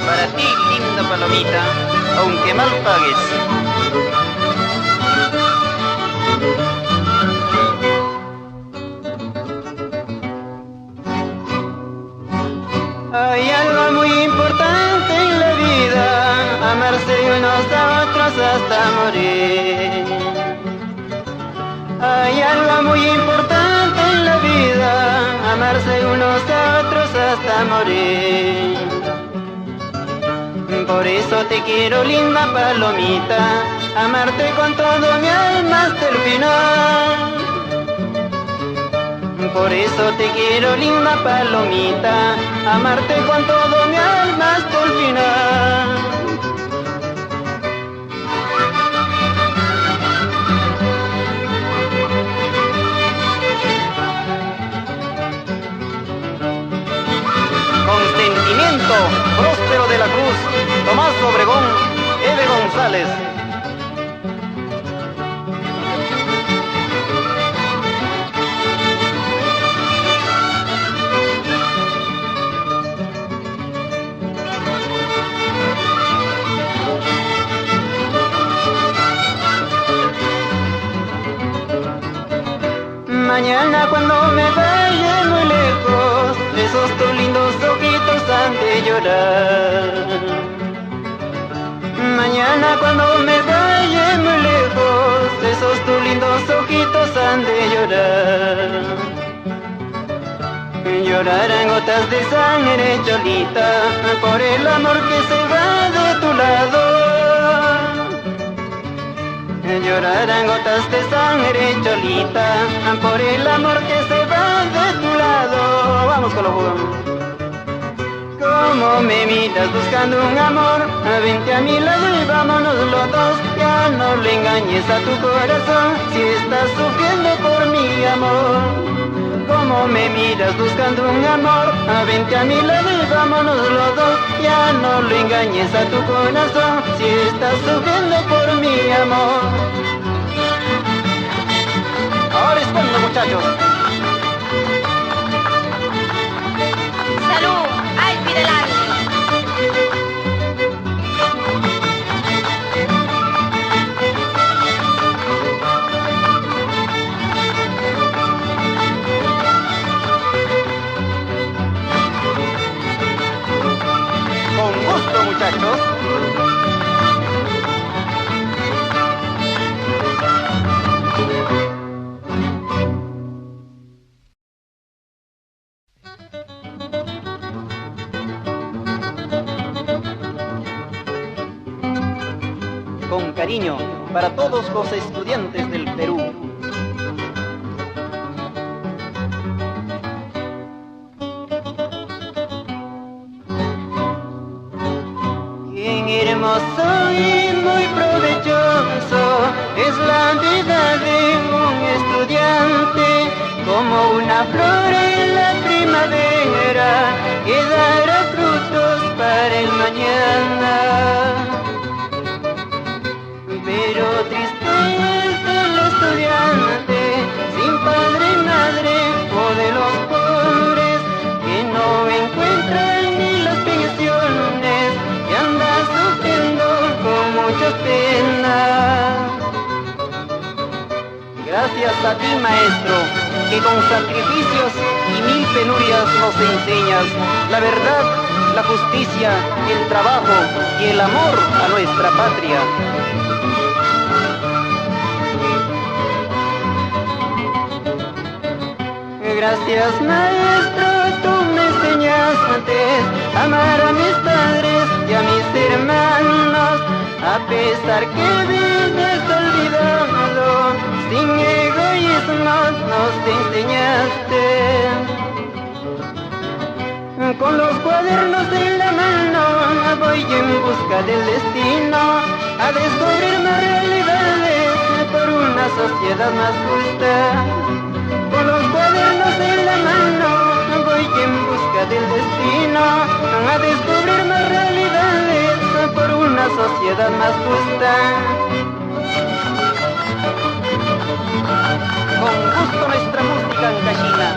Para ti, linda palomita, aunque mal pagues. Hay algo muy importante en la vida, amarse unos a otros hasta morir. Hay algo muy importante en la vida, amarse unos a otros hasta morir. Por eso te quiero, linda palomita, amarte con todo mi alma hasta el final. Por eso te quiero, linda palomita, amarte con todo mi alma hasta el final. Con sentimiento, Próspero de la Cruz, Tomás Obregón, Eve González. Mañana cuando me vaya muy lejos, esos tus lindos ojitos han de llorar. Mañana cuando me vaya muy lejos, esos tus lindos ojitos han de llorar. Llorarán gotas de sangre, Cholita, por el amor que se va de tu lado. Llorarán gotas de sangre, Cholita, por el amor que se va de tu lado. Vamos con lo bueno. Como me miras buscando un amor, vente a mi lado y vámonos los dos. Ya no le engañes a tu corazón, si estás sufriendo por mi amor. Como me miras buscando un amor, vente a mi lado y vámonos los dos. Ya no le engañes a tu corazón, si estás sufriendo por mi amor. Ahora es cuando, muchachos. ¡Salud! ¡Ay, Pidelante! Con gusto, muchachos. Con cariño para todos los estudiantes del Perú. Qué hermoso y muy provechoso es la vida de un estudiante, como una flor en la primavera que dará frutos para el mañana. Pero triste es el estudiante, sin padre y madre, o de los pobres, que no encuentran ni las pensiones, que anda sufriendo con mucha pena. Gracias a ti, maestro, que con sacrificios y mil penurias nos enseñas la verdad, la justicia, el trabajo y el amor a nuestra patria. Gracias, maestro, tú me enseñaste a amar a mis padres y a mis hermanos, a pesar que vives olvidado, sin egoísmo nos enseñaste. Con los cuadernos en la mano voy en busca del destino, a descubrir más realidades por una sociedad más justa. Con los cuadernos en la mano voy en busca del destino, a descubrir más realidades por una sociedad más justa. Con gusto nuestra música ancashina.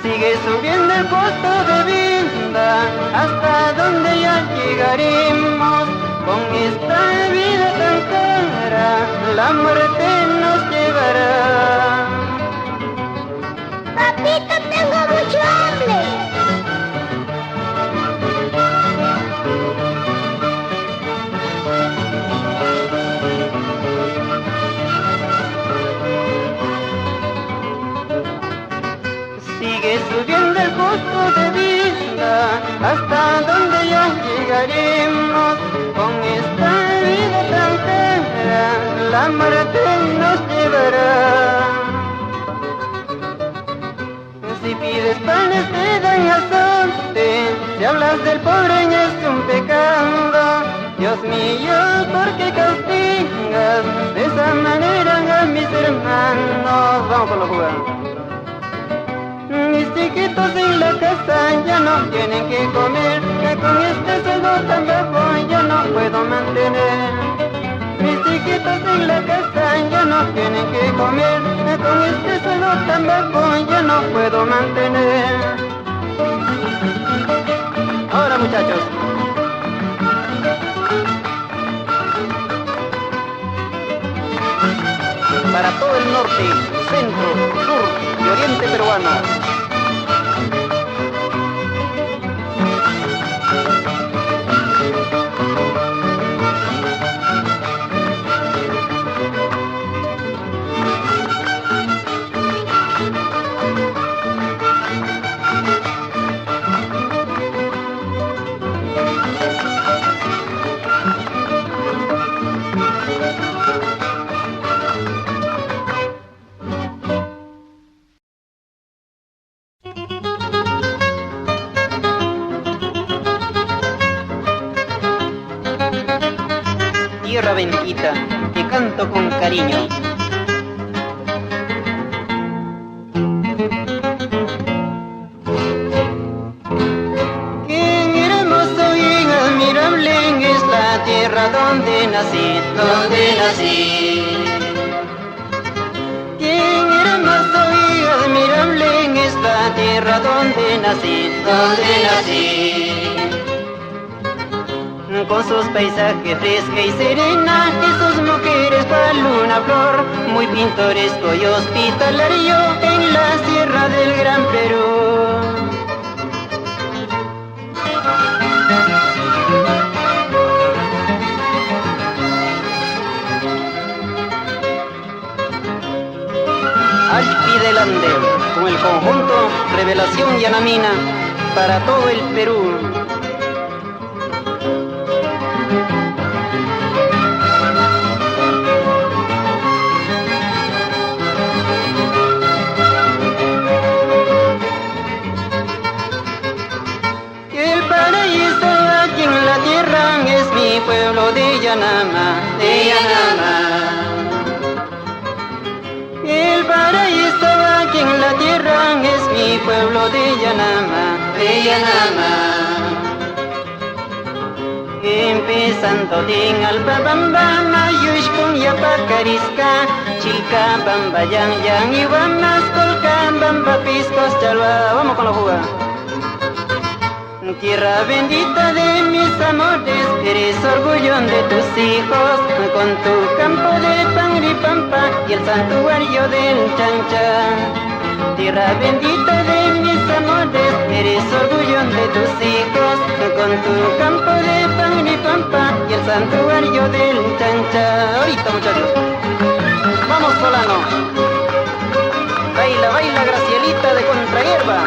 Sigue subiendo el costo de vida, hasta donde ya llegaremos. Con esta vida tan cara, la muerte nos llevará. Papito, tengo mucho hambre. Sigue subiendo el costo de vida, hasta donde ya llegaremos. Con esta vida tan cara, la muerte nos llevará. Si pides panes te dan azote, si hablas del pobre es un pecado. Dios mío, ¿por qué castigas de esa manera a mis hermanos? Vamos por lo jugando. Mis chiquitos en la casa ya no tienen que comer, que con este sueldo tan bajo yo no puedo mantener. Mis chiquitos en la casa ya no tienen que comer, que con este sueldo tan bajo yo no puedo mantener. Ahora muchachos. Para todo el norte, centro, sur y oriente peruano. Tierra bendita, te canto con cariño. Qué hermoso y admirable es la tierra donde nací, donde nací. Qué hermoso y admirable es la tierra donde nací, donde nací. Con sus paisajes fresca y serena y sus mujeres cual una flor, muy pintoresco y hospitalario en la sierra del Gran Perú. Al pie del Ande, con el conjunto Revelación Yanamina, para todo el Perú. Pueblo de Yanama, de Yanama. El paraíso aquí en la tierra es mi pueblo de Yanama, de Yanama. Empezando en Alpabamba, Mayushkun Yapacarisca, Chilcabamba, Yang, Iwamas, Colcambamba, Piscos, Chalva. Vamos con la fuga. Tierra bendita de mis amores, eres orgullo de tus hijos, con tu campo de Pangripampa y el santuario del Chancha. Tierra bendita de mis amores, eres orgullo de tus hijos, con tu campo de Pangripampa y el santuario del Chancha. Ahorita muchachos, vamos Solano. Baila, baila Gracielita de Contrahierba.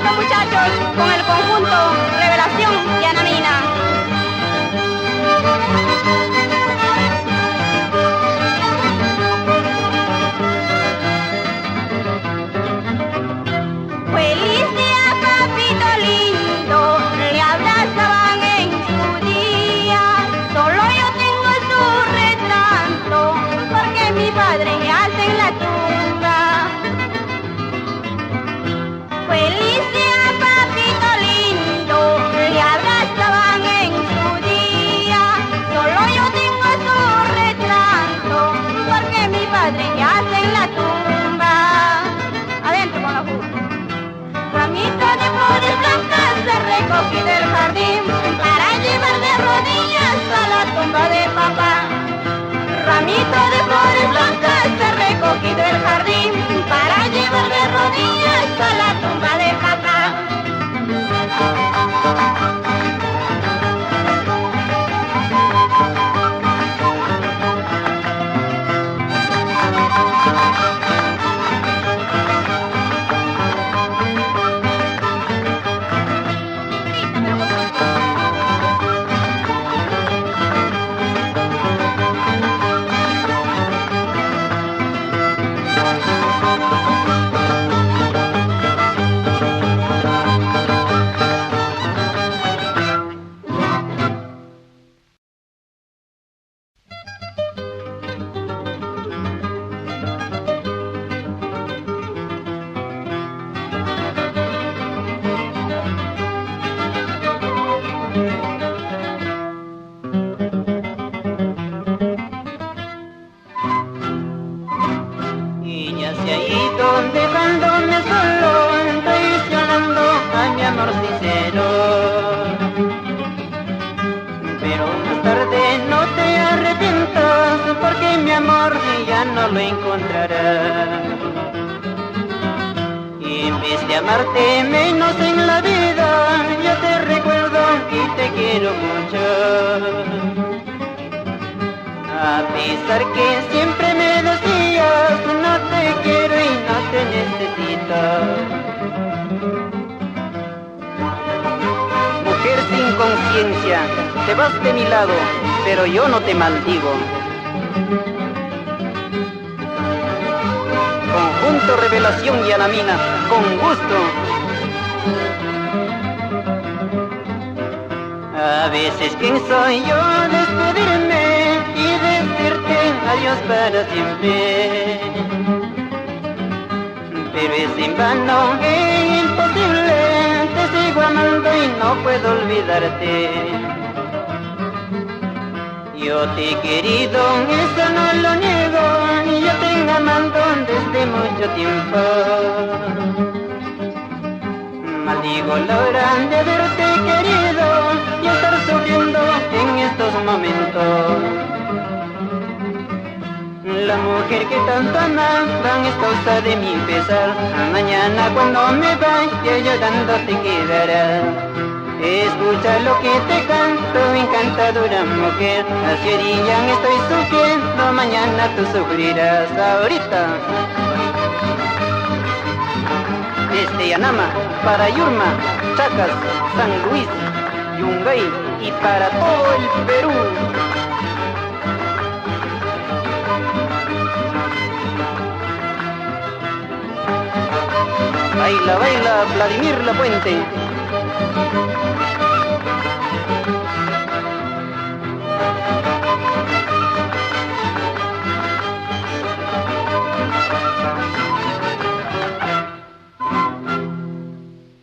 nuestros muchachos con el conjunto Revelación y Anamina. Feliz día, papito lindo, le abrazaban en su día. Solo yo tengo su retrato, porque mi padre yace en la tumba. Feliz día, papito lindo, le abrazaban en su día. Solo yo tengo su retrato, porque mi padre yace en la tumba. Adentro con la justa. Ramito de flores blancas se recogí del jardín para llevar de rodillas a la tumba de papá. Ramito de flores blancas se recogí del jardín para llevar de rodillas a la tumba de papá. Ella se ha ido dejándome solo, traicionando a mi amor sincero. Pero más tarde no te arrepientas, porque mi amor ya no lo encontrarás. Y en vez de amarte menos en la vida, yo te recuerdo y te quiero mucho. A pesar que siempre me decías, no te quiero y no te necesito. Mujer sin conciencia, te vas de mi lado, pero yo no te maldigo. Conjunto Revelación y Anamina, con gusto. A veces pienso yo despedirme y decirte adiós para siempre, pero es en vano e imposible, te sigo amando y no puedo olvidarte. Yo te he querido, eso no lo niego, y yo te he amado desde mucho tiempo. Maldigo la hora de haberte querido y estar sufriendo en estos momentos. La mujer que tanto aman es causa de mi pesar. Mañana cuando me vaya llorando te quedarás. Escucha lo que te canto, encantadora mujer. Así orillan estoy sufriendo, mañana tú sufrirás. Ahorita desde Yanama para Yurma, Chacas, San Luis, Yungay y para todo el Perú. Baila, baila, Vladimir Lapuente.